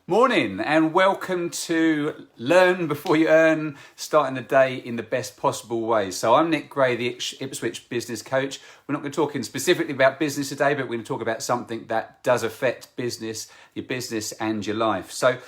Morning and welcome to Learn Before You Earn, starting the day in the best possible way. So I'm Nick Gray, the Ipswich business coach. We're not going to talk specifically about business today, but we're going to talk about something that does affect business, your business and your life. So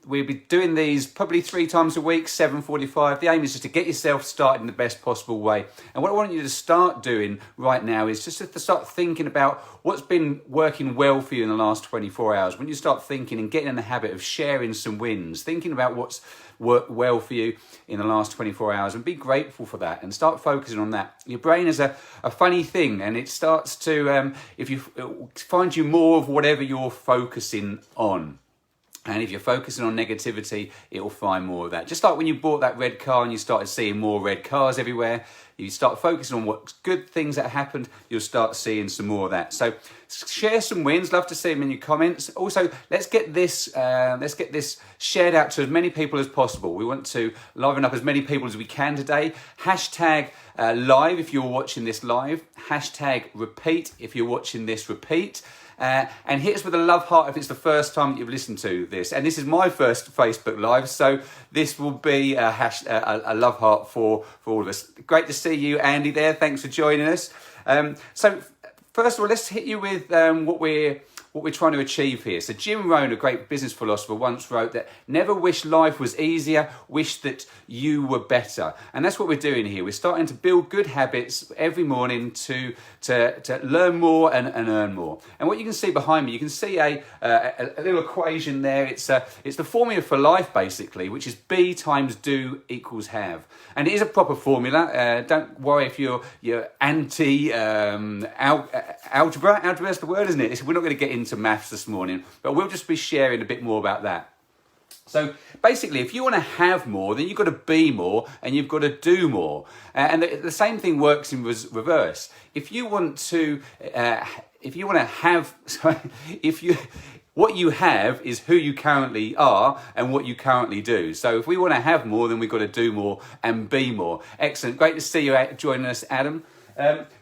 we'll be doing these probably 3 times a week, 7:45. The aim is just to get yourself started in the best possible way. And what I want you to start doing right now is just to start thinking about what's been working well for you in the last 24 hours. When you start thinking and getting in the habit of sharing some wins, thinking about what's worked well for you in the last 24 hours and be grateful for that and start focusing on that. Your brain is a funny thing, and it starts to, if you find you more of whatever you're focusing on. And if you're focusing on negativity, it will find more of that. Just like when you bought that red car and you started seeing more red cars everywhere, you start focusing on what good things that happened, you'll start seeing some more of that. So share some wins. Love to see them in your comments. Also, let's get this shared out to as many people as possible. We want to liven up as many people as we can today. Hashtag live if you're watching this live. Hashtag repeat if you're watching this repeat. And hit us with a love heart if it's the first time that you've listened to this. And this is my first Facebook Live, so this will be a love heart for all of us. Great to see you, Andy, there. Thanks for joining us. So first of all, let's hit you with what we're trying to achieve here. So Jim Rohn, a great business philosopher, once wrote that never wish life was easier, wish that you were better. And that's what we're doing here. We're starting to build good habits every morning to learn more and earn more. And what you can see behind me, you can see a little equation there. It's the formula for life, basically, which is B times do equals have. And it is a proper formula. Don't worry if you're anti algebra. Algebra is the word, isn't it? We're not going to get into maths this morning, but we'll just be sharing a bit more about that. So basically, if you want to have more, then you've got to be more and you've got to do more. And the same thing works in reverse. If you want to have, what you have is who you currently are and what you currently do. So if we want to have more, then we've got to do more and be more. Excellent. Great to see you joining us, Adam.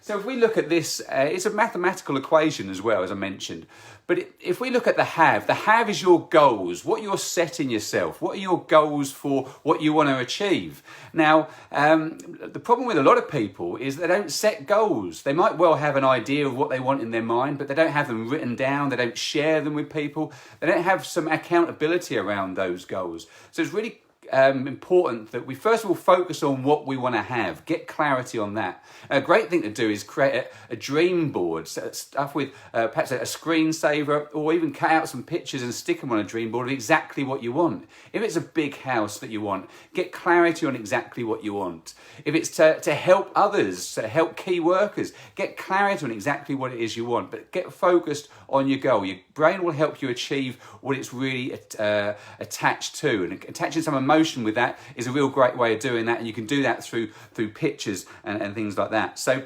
So if we look at this, it's a mathematical equation as well, as I mentioned. But if we look at the have is your goals, what you're setting yourself. What are your goals for what you want to achieve? Now, the problem with a lot of people is they don't set goals. They might well have an idea of what they want in their mind, but they don't have them written down. They don't share them with people. They don't have some accountability around those goals. So it's really important that we first of all focus on what we want to have, get clarity on that. A great thing to do is create a dream board, stuff with perhaps a screensaver, or even cut out some pictures and stick them on a dream board of exactly what you want. If it's a big house that you want, get clarity on exactly what you want. If it's to help others, to help key workers, get clarity on exactly what it is you want, but get focused on your goal. Your brain will help you achieve what it's really attached to, and attaching some emotion with that is a real great way of doing that, and you can do that through pictures and things like that. So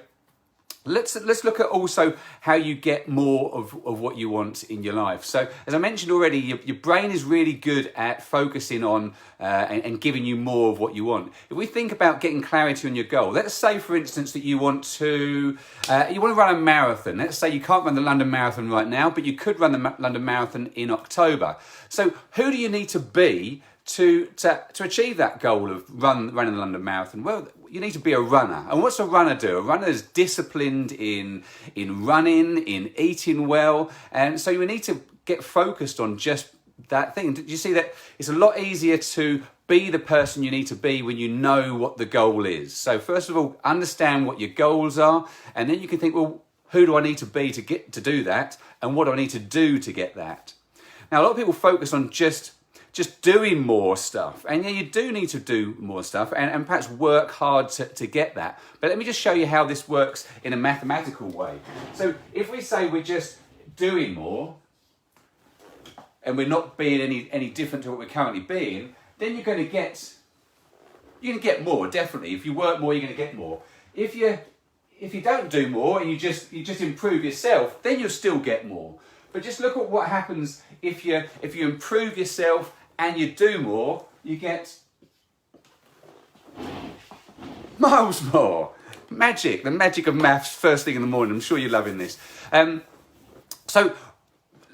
let's look at also how you get more of what you want in your life. So as I mentioned already, your brain is really good at focusing on and giving you more of what you want. If we think about getting clarity on your goal, let's say for instance that you want to run a marathon. Let's say you can't run the London Marathon right now, but you could run the London Marathon in October. So who do you need to be to achieve that goal of running the London Marathon? Well, you need to be a runner. And what's a runner do? A runner is disciplined in running, in eating well. And so you need to get focused on just that thing. Did you see that it's a lot easier to be the person you need to be when you know what the goal is? So first of all, understand what your goals are, and then you can think, well, who do I need to be to do that? And what do I need to do to get that? Now, a lot of people focus on just doing more stuff. And yeah, you do need to do more stuff and perhaps work hard to get that. But let me just show you how this works in a mathematical way. So if we say we're just doing more and we're not being any different to what we're currently being, then you're going to get more, definitely. If you work more, you're going to get more. If you don't do more and you just improve yourself, then you'll still get more. But just look at what happens if you improve yourself and you do more, you get miles more. Magic, the magic of maths first thing in the morning. I'm sure you're loving this. So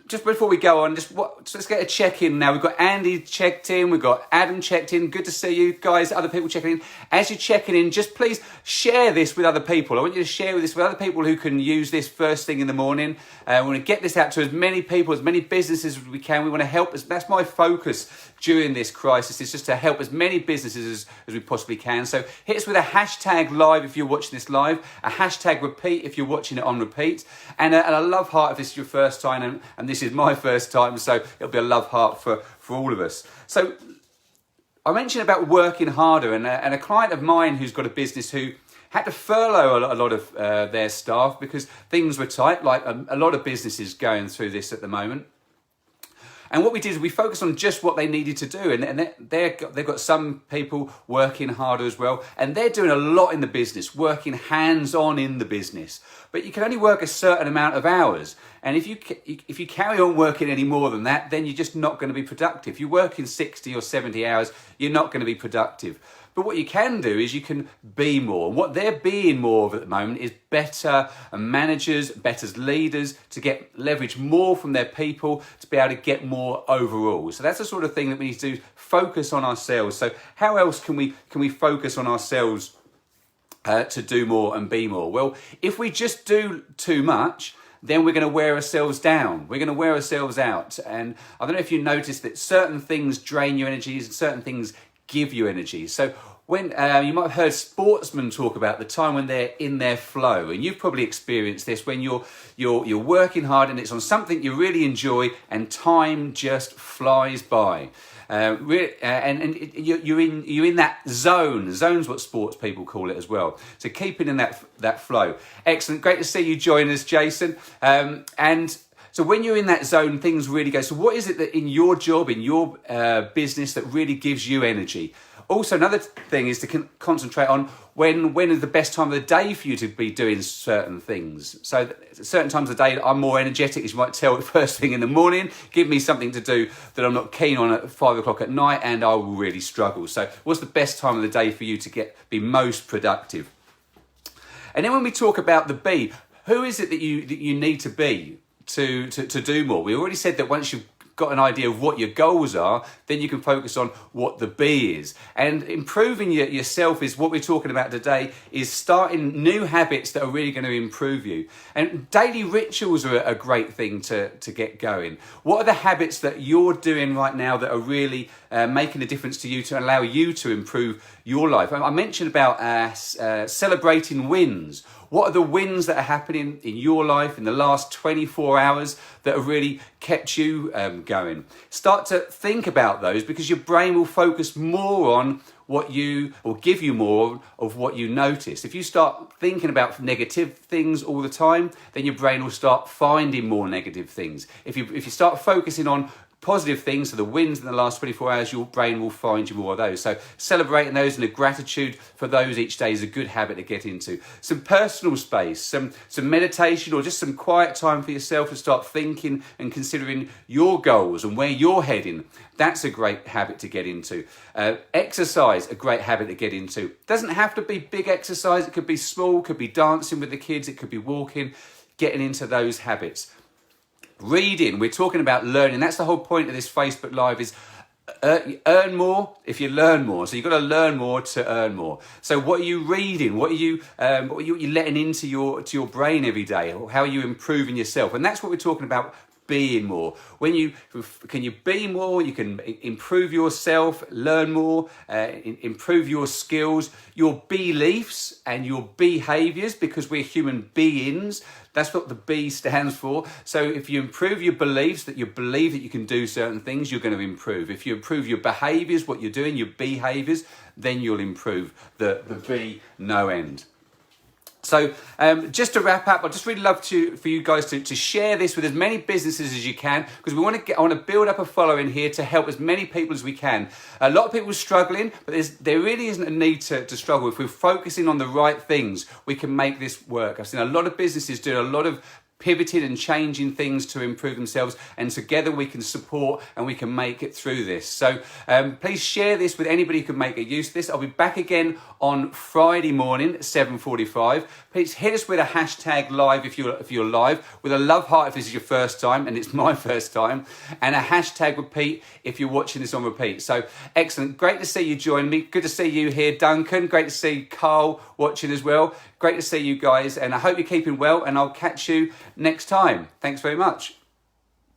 just before we go on, let's get a check-in now. We've got Andy checked in, we've got Adam checked in. Good to see you guys, other people checking in. As you're checking in, just please share this with other people. I want you to share this with other people who can use this first thing in the morning. We want to get this out to as many people, as many businesses as we can. We want to help. That's my focus during this crisis, is just to help as many businesses as we possibly can. So hit us with a hashtag live if you're watching this live, a hashtag repeat if you're watching it on repeat, and a love heart if this is your first time, and this is my first time, so it'll be a love heart for all of us. So I mentioned about working harder, and a client of mine who's got a business who had to furlough a lot of their staff because things were tight, like a lot of businesses going through this at the moment. And what we did is we focused on just what they needed to do. And they've got some people working harder as well. And they're doing a lot in the business, working hands-on in the business. But you can only work a certain amount of hours. And if you carry on working any more than that, then you're just not going to be productive. If you're working 60 or 70 hours, you're not going to be productive. But what you can do is you can be more. What they're being more of at the moment is better managers, better leaders, to get leverage more from their people, to be able to get more overall. So that's the sort of thing that we need to do, focus on ourselves. So how else can we focus on ourselves to do more and be more? Well, if we just do too much, then we're going to wear ourselves down. We're going to wear ourselves out. And I don't know if you noticed that certain things drain your energies and certain things give you energy. So when you might have heard sportsmen talk about the time when they're in their flow, and you've probably experienced this when you're working hard and it's on something you really enjoy, and time just flies by. You're in that zone. Zone's what sports people call it as well. So keeping in that flow. Excellent. Great to see you join us, Jason. And so when you're in that zone, things really go. So what is it that in your job, in your business, that really gives you energy? Also, another thing is to concentrate on when is the best time of the day for you to be doing certain things. So certain times of the day, I'm more energetic, as you might tell, first thing in the morning. Give me something to do that I'm not keen on at 5 o'clock at night, and I will really struggle. So what's the best time of the day for you to be most productive? And then when we talk about the be, who is it that you need to be to do more? We already said that once you've got an idea of what your goals are, then you can focus on what the be is. And improving yourself is what we're talking about today, is starting new habits that are really going to improve you. And daily rituals are a great thing to get going. What are the habits that you're doing right now that are really making a difference to you, to allow you to improve your life? I mentioned about celebrating wins. What are the wins that are happening in your life in the last 24 hours that have really kept you going? Start to think about those, because your brain will focus more on or give you more of what you notice. If you start thinking about negative things all the time, then your brain will start finding more negative things. If you start focusing on positive things, so the wins in the last 24 hours, your brain will find you more of those. So celebrating those and a gratitude for those each day is a good habit to get into. Some personal space, some meditation, or just some quiet time for yourself to start thinking and considering your goals and where you're heading. That's a great habit to get into. Exercise, a great habit to get into. Doesn't have to be big exercise. It could be small, could be dancing with the kids, it could be walking, getting into those habits. Reading, we're talking about learning. That's the whole point of this Facebook Live, is earn more if you learn more. So you've got to learn more to earn more. So what are you reading? What are you letting into your brain every day? How are you improving yourself? And that's what we're talking about, being more. Can you be more? You can improve yourself, learn more, improve your skills, your beliefs and your behaviors, because we're human beings. That's what the B stands for. So if you improve your beliefs, that you believe that you can do certain things, you're going to improve. If you improve your behaviors, what you're doing, your behaviors, then you'll improve. The B, no end. So just to wrap up, I'd just really love for you guys to share this with as many businesses as you can, because I want to build up a following here to help as many people as we can. A lot of people are struggling, but there really isn't a need to struggle. If we're focusing on the right things, we can make this work. I've seen a lot of businesses doing a lot of pivoting and changing things to improve themselves, and together we can support and we can make it through this. So please share this with anybody who can make a use of this. I'll be back again on Friday morning at 7:45. Please hit us with a hashtag live if you're live, with a love heart if this is your first time, and it's my first time, and a hashtag repeat if you're watching this on repeat. So excellent, great to see you join me. Good to see you here, Duncan. Great to see Carl watching as well. Great to see you guys, and I hope you're keeping well, and I'll catch you next time. Thanks very much.